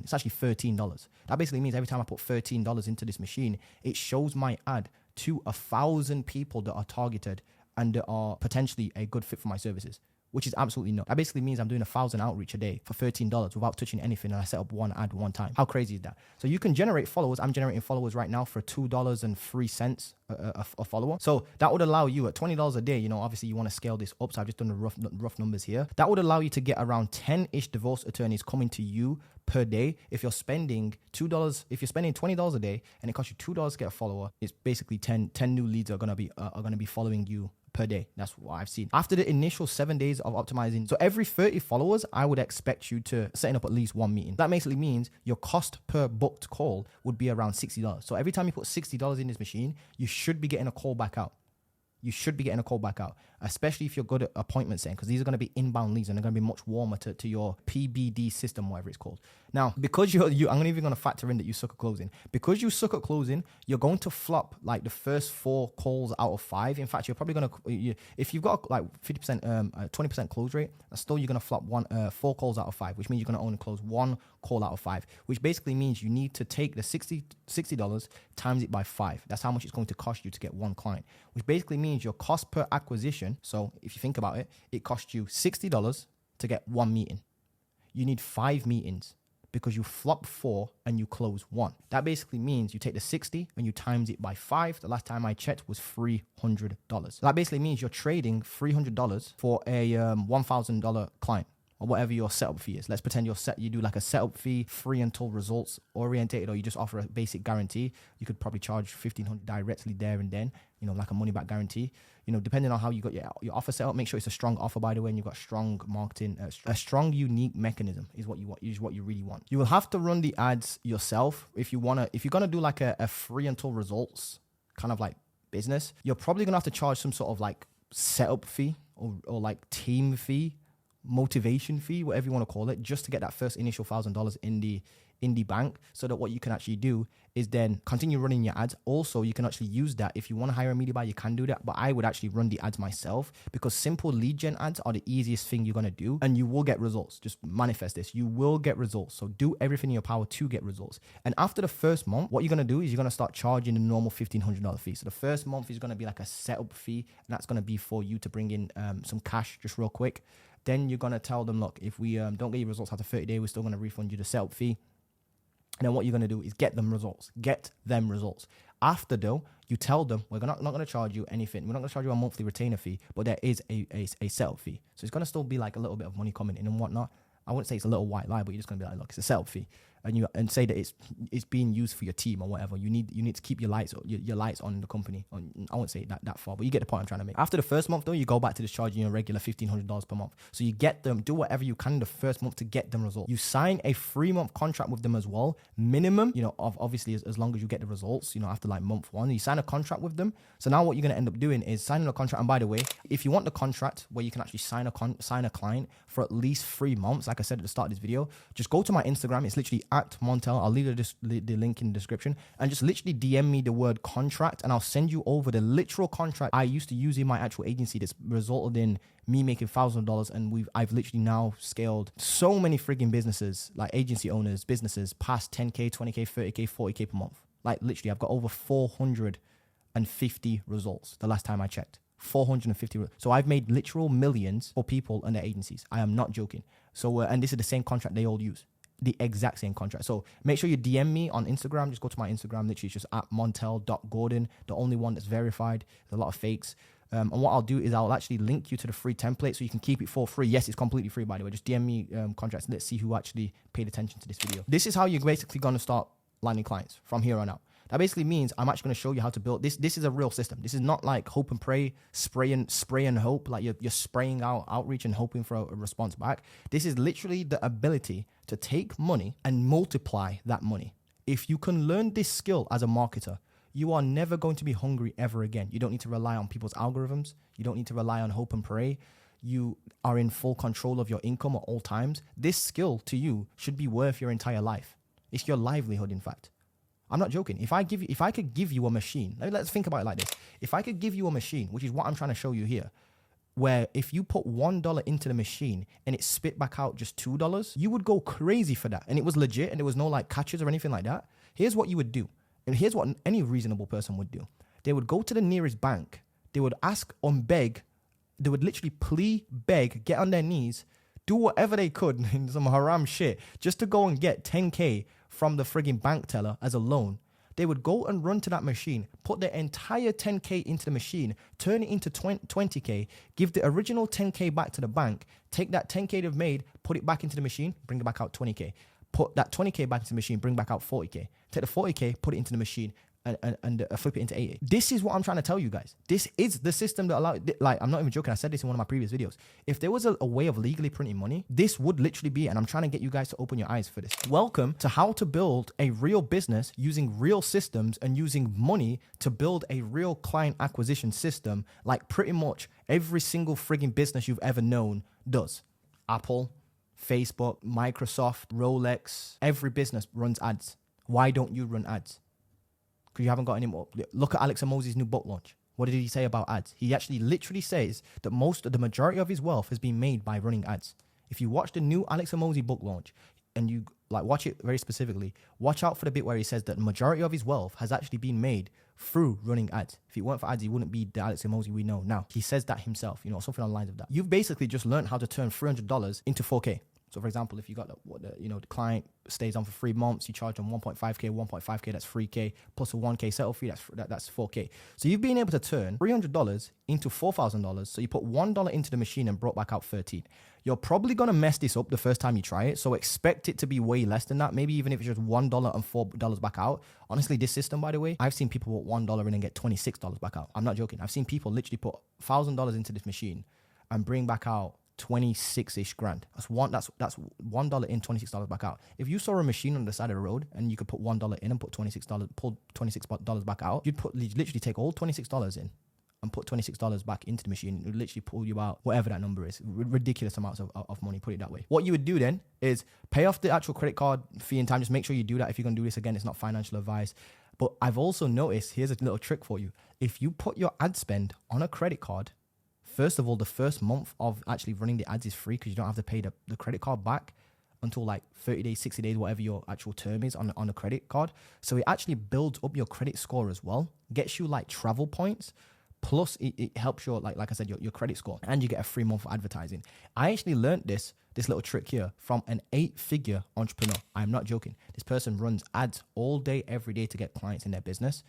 It's actually $13. That basically means every time I put $13 into this machine, it shows my ad to 1,000 people that are targeted and that are potentially a good fit for my services, which is absolutely not. That basically means I'm doing 1,000 outreach a day for $13 without touching anything, and I set up one ad one time. How crazy is that? So you can generate followers. I'm generating followers right now for $2.03 a follower. So that would allow you at $20 a day, you know, obviously you want to scale this up. So I've just done the rough numbers here. That would allow you to get around 10-ish divorce attorneys coming to you per day. If you're spending $20 a day and it costs you $2 to get a follower, it's basically 10 new leads are gonna be following you per day. That's what I've seen. After the initial 7 days of optimizing, so every 30 followers, I would expect you to setting up at least one meeting. That basically means your cost per booked call would be around $60. So every time you put $60 in this machine, you should be getting a call back out. Especially if you're good at appointment setting, because these are going to be inbound leads and they're going to be much warmer to your PBD system, whatever it's called. Now, because I'm even going to factor in that you suck at closing. Because you suck at closing, you're going to flop like the first 4 calls out of 5. In fact, you're probably going to, if you've got like 50%, 20% close rate, still you're going to flop 4 calls out of 5, which means you're going to only close 1 call out of 5, which basically means you need to take the $60 times it by 5. That's how much it's going to cost you to get one client, which basically means your cost per acquisition. So if you think about it, it costs you $60 to get one meeting. You need 5 meetings because you flop 4 and you close 1. That basically means you take the 60 and you times it by 5. The last time I checked was $300. That basically means you're trading $300 for a $1,000 client, or whatever your setup fee is. Let's pretend you do like a setup fee, free until results orientated, or you just offer a basic guarantee. You could probably charge $1,500 directly there and then, you know, like a money back guarantee. You know, depending on how you got your offer set up, make sure it's a strong offer, by the way, and you've got strong marketing, a strong, unique mechanism is what you want, is what you really want. You will have to run the ads yourself if you're gonna do like a free until results kind of like business. You're probably gonna have to charge some sort of like setup fee or like team fee, motivation fee, whatever you want to call it, just to get that first initial $1,000 in the bank, so that what you can actually do is then continue running your ads. Also, you can actually use that if you want to hire a media buyer, you can do that, but I would actually run the ads myself, because simple lead gen ads are the easiest thing you're going to do, and you will get results. Just manifest this. You will get results. So do everything in your power to get results. And after the first month, what you're going to do is you're going to start charging the normal $1,500 fee. So the first month is going to be like a setup fee, and that's going to be for you to bring in some cash just real quick. Then you're going to tell them, look, if we don't get you results after 30 days, we're still going to refund you the setup fee. And then what you're going to do is get them results. After, though, you tell them, we're not going to charge you anything. We're not going to charge you a monthly retainer fee, but there is a setup fee. So it's going to still be like a little bit of money coming in and whatnot. I wouldn't say it's a little white lie, but you're just going to be like, look, it's a setup fee. And say that it's being used for your team or whatever. You need to keep your lights on in the company. I won't say that far, but you get the point I'm trying to make. After the first month, though, you go back to just charging your regular $1,500 per month. So you get them, do whatever you can the first month to get them results. You sign a 3-month contract with them as well, minimum. You know, obviously as long as you get the results. You know, after like month 1, you sign a contract with them. So now what you're gonna end up doing is signing a contract. And by the way, if you want the contract where you can actually sign a client for at least 3 months, like I said at the start of this video, just go to my Instagram. It's literally at Montel. I'll leave the link in the description, and just literally DM me the word contract, and I'll send you over the literal contract I used to use in my actual agency that's resulted in me making $1,000. And I've literally now scaled so many frigging businesses, like agency owners, businesses past 10K, 20K, 30K, 40K per month. Like literally I've got over 450 results the last time I checked. 450. So I've made literal millions for people and their agencies. I am not joking. So, and this is the same contract they all use. The exact same contract. So make sure you DM me on Instagram. Just go to my Instagram. Literally it's just at montel.gordon, the only one that's verified. There's a lot of fakes. And what I'll do is I'll actually link you to the free template so you can keep it for free. Yes, it's completely free, by the way. Just DM me contracts. Let's see who actually paid attention to this video. This is how you're basically going to start landing clients from here on out. That basically means I'm actually going to show you how to build this. This is a real system. This is not like hope and pray, spray and hope. Like you're spraying out outreach and hoping for a response back. This is literally the ability to take money and multiply that money. If you can learn this skill as a marketer, you are never going to be hungry ever again. You don't need to rely on people's algorithms. You don't need to rely on hope and pray. you are in full control of your income at all times. This skill to you should be worth your entire life. It's your livelihood, in fact. I'm not joking. If I could give you a machine, let's think about it like this. If I could give you a machine, which is what I'm trying to show you here, where if you put $1 into the machine and it spit back out just $2, you would go crazy for that. And it was legit and there was no like catches or anything like that. Here's what you would do. And here's what any reasonable person would do. They would go to the nearest bank. They would ask on beg. They would literally plea, beg, get on their knees, do whatever they could in some haram shit just to go and get 10K from the frigging bank teller as a loan. They would go and run to that machine, put their entire 10K into the machine, turn it into 20K, give the original 10K back to the bank, take that 10K they've made, put it back into the machine, bring it back out 20K. Put that 20K back into the machine, bring back out 40K. Take the 40K, put it into the machine, and flip it into 80. This is what I'm trying to tell you guys. This is the system that allows, like, I'm not even joking. I said this in one of my previous videos. If there was a way of legally printing money, this would literally be, and I'm trying to get you guys to open your eyes for this. Welcome to how to build a real business using real systems and using money to build a real client acquisition system like pretty much every single frigging business you've ever known does. Apple, Facebook, Microsoft, Rolex, every business runs ads. Why don't you run ads? Because you haven't got any more. Look at Alex Hormozi's new book launch. What did he say about ads? He actually literally says that the majority of his wealth has been made by running ads. If you watch the new Alex Hormozi book launch and you like watch it very specifically, watch out for the bit where he says that the majority of his wealth has actually been made through running ads. If it weren't for ads, he wouldn't be the Alex Hormozi we know now. He says that himself, something on the lines of that. You've basically just learned how to turn $300 into 4K. So for example, if you got the client stays on for 3 months, you charge them 1.5K, that's 3K, plus a 1K settle fee, that's 4K. So you've been able to turn $300 into $4,000. So you put $1 into the machine and brought back out 13. You're probably going to mess this up the first time you try it. So expect it to be way less than that. Maybe even if it's just $1 and $4 back out. Honestly, this system, by the way, I've seen people put $1 in and get $26 back out. I'm not joking. I've seen people literally put $1,000 into this machine and bring back out 26-ish grand. That's $1 in, $26 back out. If you saw a machine on the side of the road and you could put $1 in and put pull $26 back out, you'd literally take all $26 in and put $26 back into the machine. It would literally pull you out whatever that number is. Ridiculous amounts of money, put it that way. What you would do then is pay off the actual credit card fee in time. Just make sure you do that. If you're going to do this again, it's not financial advice. But I've also noticed, here's a little trick for you. If you put your ad spend on a credit card, first of all, the first month of actually running the ads is free because you don't have to pay the credit card back until like 30 days, 60 days, whatever your actual term is on the credit card. So it actually builds up your credit score as well, gets you like travel points, plus it helps your, like I said, your credit score, and you get a free month of advertising. I actually learned this little trick here from an 8-figure entrepreneur. I'm not joking. This person runs ads all day, every day to get clients in their business.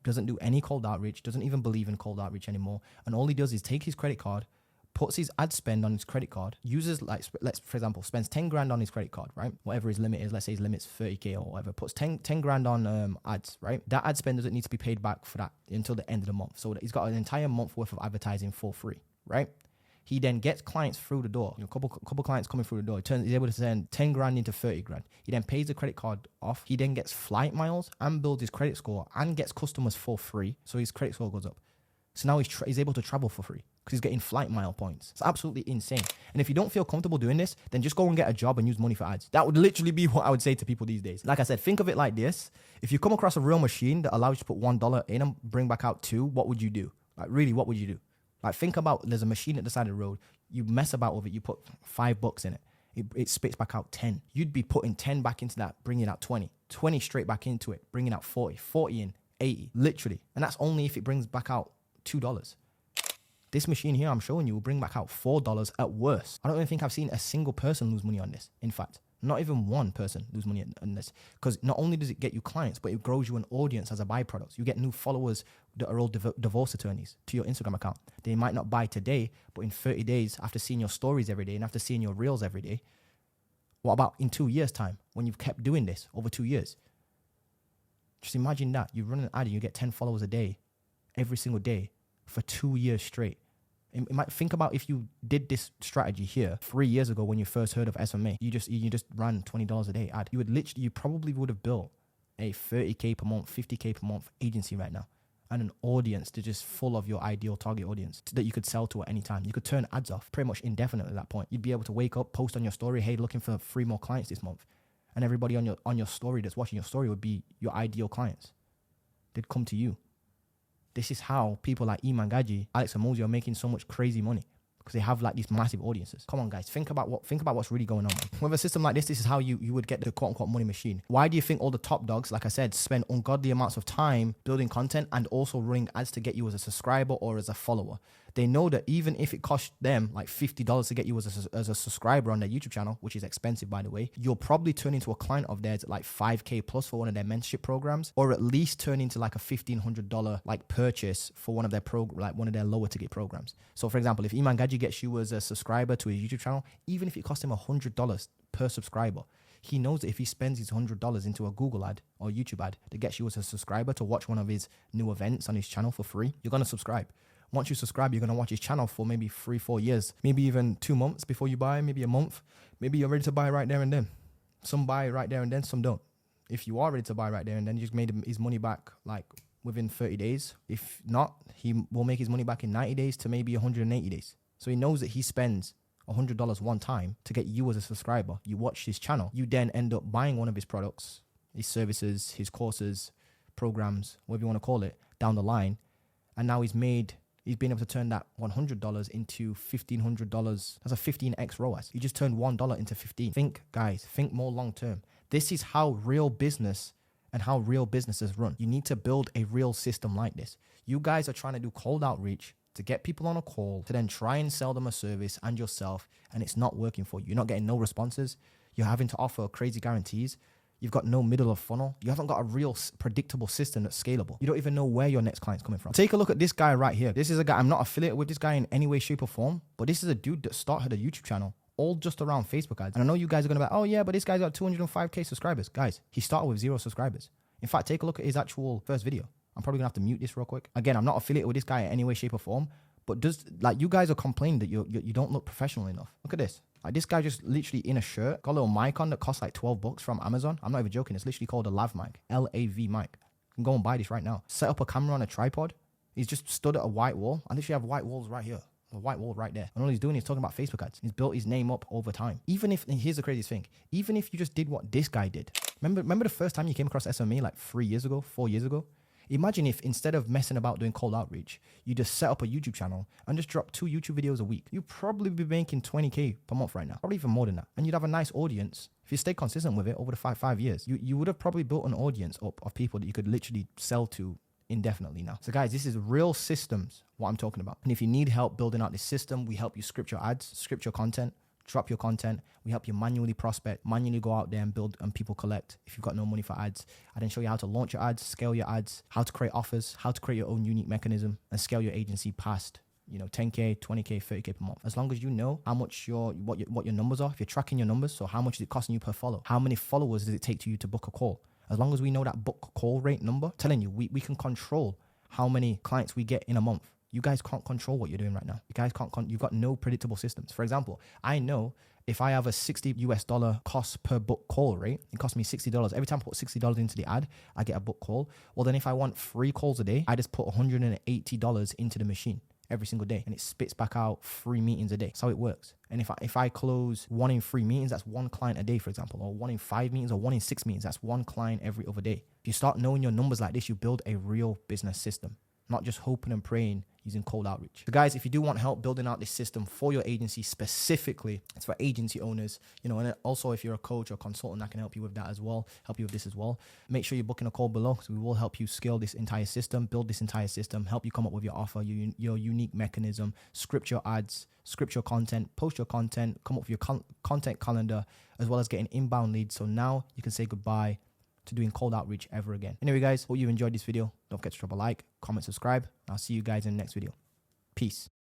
Doesn't do any cold outreach, doesn't even believe in cold outreach anymore. And all he does is take his credit card, puts his ad spend on his credit card, uses let's for example, spends 10 grand on his credit card, right? Whatever his limit is, let's say his limit's 30K or whatever, puts 10 grand on ads, right? That ad spend doesn't need to be paid back for that until the end of the month. So he's got an entire month worth of advertising for free, right? He then gets clients through the door, a couple clients coming through the door. He's able to send 10 grand into 30 grand. He then pays the credit card off. He then gets flight miles and builds his credit score and gets customers for free. So his credit score goes up. So now he's able to travel for free because he's getting flight mile points. It's absolutely insane. And if you don't feel comfortable doing this, then just go and get a job and use money for ads. That would literally be what I would say to people these days. Like I said, think of it like this. If you come across a real machine that allows you to put $1 in and bring back out $2, what would you do? Like really, what would you do? Like think about, there's a machine at the side of the road. You mess about with it. You put $5 in it. It spits back out 10. You'd be putting 10 back into that, bringing out 20. 20 straight back into it, bringing out 40. 40 in, 80. Literally. And that's only if it brings back out $2. This machine here I'm showing you will bring back out $4 at worst. I don't even think I've seen a single person lose money on this. In fact, not even one person lose money on this. Because not only does it get you clients, but it grows you an audience as a byproduct. You get new followers that are all divorce attorneys to your Instagram account. They might not buy today, but in 30 days, after seeing your stories every day and after seeing your reels every day, what about in 2 years' time when you've kept doing this over 2 years? Just imagine that. You run an ad and you get 10 followers a day, every single day, for 2 years straight. It might think about if you did this strategy here 3 years ago when you first heard of SMMA. You just ran $20 a day ad. You probably would have built a 30K per month, 50K per month agency right now. and an audience that just full of your ideal target audience that you could sell to at any time. You could turn ads off pretty much indefinitely at that point. You'd be able to wake up, post on your story, hey, looking for 3 more clients this month. And everybody on your story that's watching your story would be your ideal clients. They'd come to you. This is how people like Iman Gaji, Alex Hormozi are making so much crazy money, because they have like these massive audiences. Come on, guys, think about what's really going on, man. With a system like this is how you would get the quote unquote money machine. Why do you think all the top dogs, like I said, spend ungodly amounts of time building content and also running ads to get you as a subscriber or as a follower? They know that even if it costs them like $50 to get you as a subscriber on their YouTube channel, which is expensive, by the way, you'll probably turn into a client of theirs at like $5K plus for one of their mentorship programs, or at least turn into like a $1,500 like purchase for one of their lower ticket programs. So for example, if Iman Gaji gets you as a subscriber to his YouTube channel, even if it costs him $100 per subscriber, he knows that if he spends his $100 into a Google ad or YouTube ad that gets you as a subscriber to watch one of his new events on his channel for free, you're going to subscribe. Once you subscribe, you're going to watch his channel for maybe 3-4 years, maybe even 2 months before you buy, maybe a month. Maybe you're ready to buy right there and then. Some buy right there and then, some don't. If you are ready to buy right there and then, you just made his money back like within 30 days. If not, he will make his money back in 90 days to maybe 180 days. So he knows that he spends $100 one time to get you as a subscriber. You watch his channel. You then end up buying one of his products, his services, his courses, programs, whatever you want to call it, down the line. And now he's been able to turn that $100 into $1,500. That's a 15x ROAS. You just turned $1 into 15. Think, guys, think more long term. This is how real business and how real businesses run. You need to build a real system like this. You guys are trying to do cold outreach to get people on a call to then try and sell them a service and yourself, and it's not working for you. You're not getting no responses. You're having to offer crazy guarantees. You've got no middle of funnel. You haven't got a real predictable system that's scalable. You don't even know where your next client's coming from. Take a look at this guy right here. This is a guy, I'm not affiliated with this guy in any way, shape or form, but this is a dude that started a YouTube channel all just around Facebook ads. And I know you guys are going to be like, oh yeah, but this guy's got 205K subscribers. Guys, he started with 0 subscribers. In fact, take a look at his actual first video. I'm probably gonna have to mute this real quick. Again, I'm not affiliated with this guy in any way, shape or form, but you guys are complaining that you don't look professional enough. Look at this. Like, this guy just literally in a shirt, got a little mic on that costs like $12 from Amazon. I'm not even joking. It's literally called a lav mic, LAV mic. You can go and buy this right now. Set up a camera on a tripod. He's just stood at a white wall. I literally have white walls right here. A white wall right there. And all he's doing is talking about Facebook ads. He's built his name up over time. Even if, and here's the craziest thing, even if you just did what this guy did. Remember the first time you came across SMMA like 3 years ago, 4 years ago? Imagine if instead of messing about doing cold outreach, you just set up a YouTube channel and just drop 2 YouTube videos a week. You'd probably be making 20K per month right now, probably even more than that. And you'd have a nice audience. If you stay consistent with it over the five years, you would have probably built an audience up of people that you could literally sell to indefinitely now. So guys, this is real systems, what I'm talking about. And if you need help building out this system, we help you script your ads, script your content, drop your content. We help you manually prospect, manually go out there and build and people collect if you've got no money for ads. I then show you how to launch your ads, scale your ads, how to create offers, how to create your own unique mechanism and scale your agency past, 10K, 20K, 30K per month. As long as you know how much what your numbers are, if you're tracking your numbers, so how much is it costing you per follow? How many followers does it take to you to book a call? As long as we know that book call rate number, telling you, we can control how many clients we get in a month. You guys can't control what you're doing right now. You guys can't, you've got no predictable systems. For example, I know if I have a $60 cost per book call rate, it costs me $60. Every time I put $60 into the ad, I get a book call. Well, then if I want 3 calls a day, I just put $180 into the machine every single day, and it spits back out 3 meetings a day. That's how it works. And if I close 1 in 3 meetings, that's 1 client a day, for example, or 1 in 5 meetings, or 1 in 6 meetings, that's 1 client every other day. If you start knowing your numbers like this, you build a real business system, not just hoping and praying using cold outreach. So guys, if you do want help building out this system for your agency specifically, it's for agency owners, and also if you're a coach or consultant, I can help you with that as well, help you with this as well. Make sure you're booking a call below, because we will help you scale this entire system, build this entire system, help you come up with your offer, your unique mechanism, script your ads, script your content, post your content, come up with your content calendar, as well as getting inbound leads. So now you can say goodbye to doing cold outreach ever again. Anyway, guys, hope you enjoyed this video. Don't forget to drop a like, comment, subscribe. I'll see you guys in the next video. Peace.